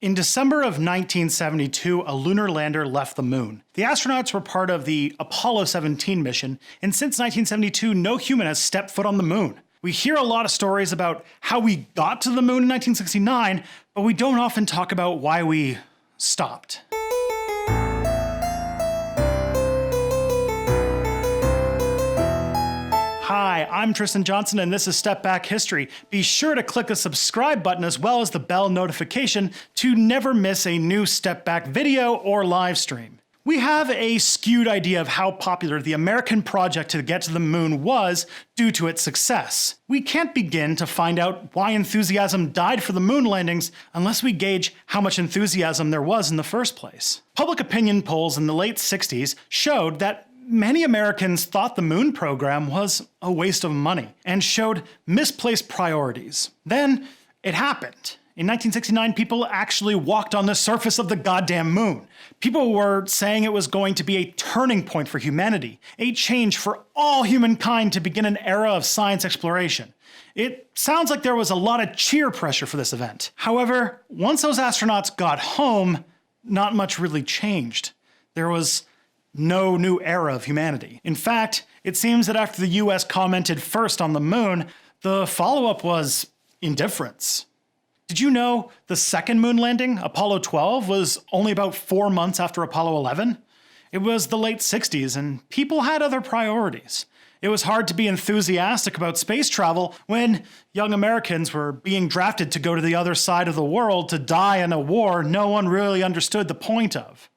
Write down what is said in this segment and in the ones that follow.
In December of 1972, a lunar lander left the moon. The astronauts were part of the Apollo 17 mission, and since 1972, no human has stepped foot on the moon. We hear a lot of stories about how we got to the moon in 1969, but we don't often talk about why we stopped. Hi, I'm Tristan Johnson and this is Step Back History. Be sure to click the subscribe button as well as the bell notification to never miss a new Step Back video or live stream. We have a skewed idea of how popular the American project to get to the moon was due to its success. We can't begin to find out why enthusiasm died for the moon landings unless we gauge how much enthusiasm there was in the first place. Public opinion polls in the late 60s showed that many Americans thought the moon program was a waste of money and showed misplaced priorities. Then it happened. In 1969, people actually walked on the surface of the goddamn moon. People were saying it was going to be a turning point for humanity, a change for all humankind to begin an era of science exploration. It sounds like there was a lot of cheer pressure for this event. However, once those astronauts got home, not much really changed. There was no new era of humanity. In fact, it seems that after the US commented first on the moon, the follow-up was indifference. Did you know the second moon landing, Apollo 12, was only about 4 months after Apollo 11? It was the late 60s and people had other priorities. It was hard to be enthusiastic about space travel when young Americans were being drafted to go to the other side of the world to die in a war no one really understood the point of.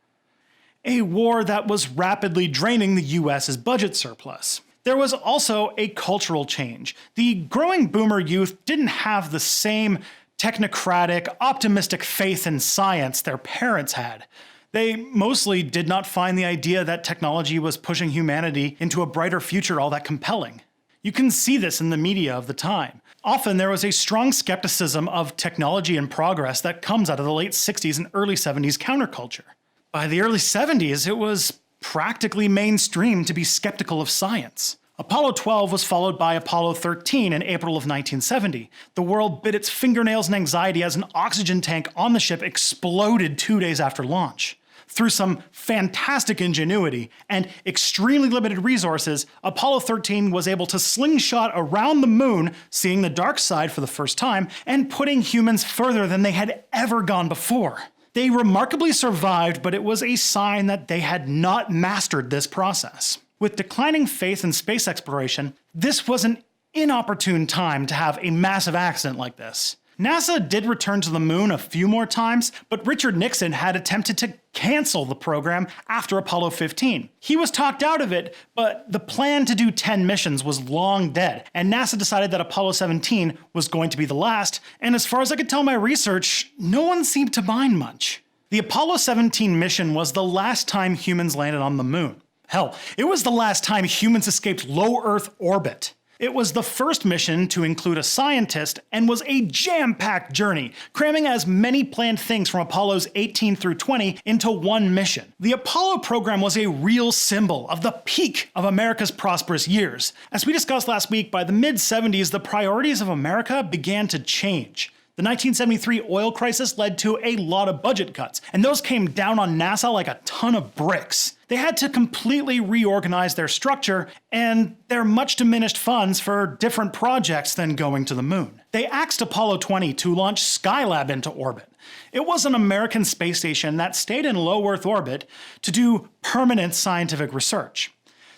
A war that was rapidly draining the US's budget surplus. There was also a cultural change. The growing boomer youth didn't have the same technocratic, optimistic faith in science their parents had. They mostly did not find the idea that technology was pushing humanity into a brighter future all that compelling. You can see this in the media of the time. Often there was a strong skepticism of technology and progress that comes out of the late 60s and early 70s counterculture. By the early 70s, it was practically mainstream to be skeptical of science. Apollo 12 was followed by Apollo 13 in April of 1970. The world bit its fingernails in anxiety as an oxygen tank on the ship exploded 2 days after launch. Through some fantastic ingenuity and extremely limited resources, Apollo 13 was able to slingshot around the moon, seeing the dark side for the first time, and putting humans further than they had ever gone before. They remarkably survived, but it was a sign that they had not mastered this process. With declining faith in space exploration, this was an inopportune time to have a massive accident like this. NASA did return to the moon a few more times, but Richard Nixon had attempted to cancel the program after Apollo 15. He was talked out of it, but the plan to do 10 missions was long dead, and NASA decided that Apollo 17 was going to be the last, and as far as I could tell in my research, no one seemed to mind much. The Apollo 17 mission was the last time humans landed on the moon. Hell, it was the last time humans escaped low Earth orbit. It was the first mission to include a scientist and was a jam-packed journey, cramming as many planned things from Apollos 18 through 20 into one mission. The Apollo program was a real symbol of the peak of America's prosperous years. As we discussed last week, by the mid-70s, the priorities of America began to change. The 1973 oil crisis led to a lot of budget cuts, and those came down on NASA like a ton of bricks. They had to completely reorganize their structure and their much diminished funds for different projects than going to the moon. They axed Apollo 20 to launch Skylab into orbit. It was an American space station that stayed in low Earth orbit to do permanent scientific research.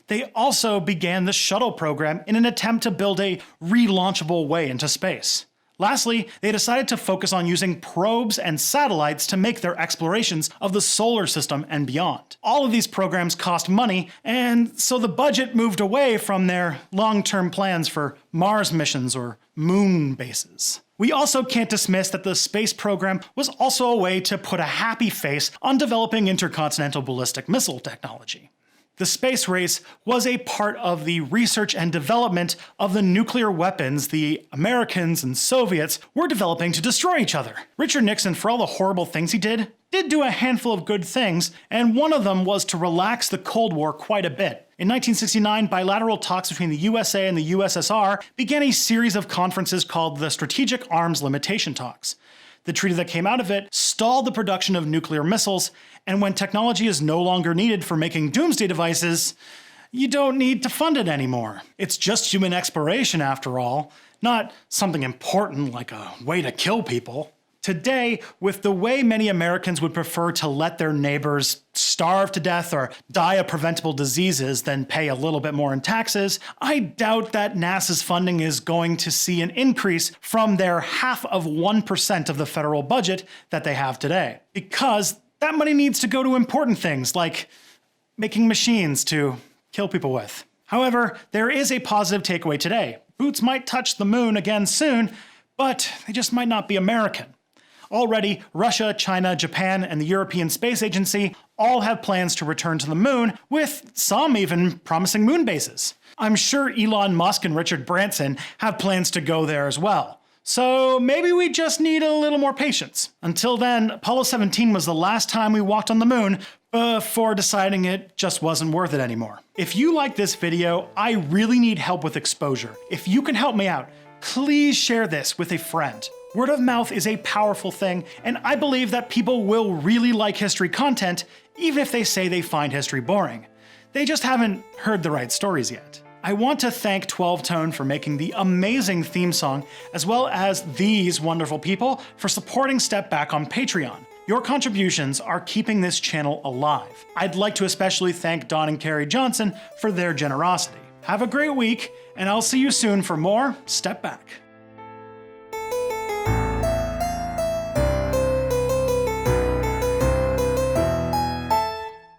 They also began the shuttle program in an attempt to build a relaunchable way into space. Lastly, they decided to focus on using probes and satellites to make their explorations of the solar system and beyond. All of these programs cost money, and so the budget moved away from their long-term plans for Mars missions or moon bases. We also can't dismiss that the space program was also a way to put a happy face on developing intercontinental ballistic missile technology. The space race was a part of the research and development of the nuclear weapons the Americans and Soviets were developing to destroy each other. Richard Nixon, for all the horrible things he did do a handful of good things, and one of them was to relax the Cold War quite a bit. In 1969, bilateral talks between the USA and the USSR began a series of conferences called the Strategic Arms Limitation Talks. The treaty that came out of it stalled the production of nuclear missiles, and when technology is no longer needed for making doomsday devices, you don't need to fund it anymore. It's just human exploration after all, not something important like a way to kill people. Today, with the way many Americans would prefer to let their neighbors starve to death or die of preventable diseases than pay a little bit more in taxes, I doubt that NASA's funding is going to see an increase from their 0.5% of the federal budget that they have today. Because that money needs to go to important things like making machines to kill people with. However, there is a positive takeaway today. Boots might touch the moon again soon, but they just might not be American. Already, Russia, China, Japan, and the European Space Agency all have plans to return to the moon, with some even promising moon bases. I'm sure Elon Musk and Richard Branson have plans to go there as well. So maybe we just need a little more patience. Until then, Apollo 17 was the last time we walked on the moon before deciding it just wasn't worth it anymore. If you like this video, I really need help with exposure. If you can help me out, please share this with a friend. Word of mouth is a powerful thing, and I believe that people will really like history content, even if they say they find history boring. They just haven't heard the right stories yet. I want to thank 12 Tone for making the amazing theme song, as well as these wonderful people for supporting Step Back on Patreon. Your contributions are keeping this channel alive. I'd like to especially thank Don and Carrie Johnson for their generosity. Have a great week, and I'll see you soon for more Step Back.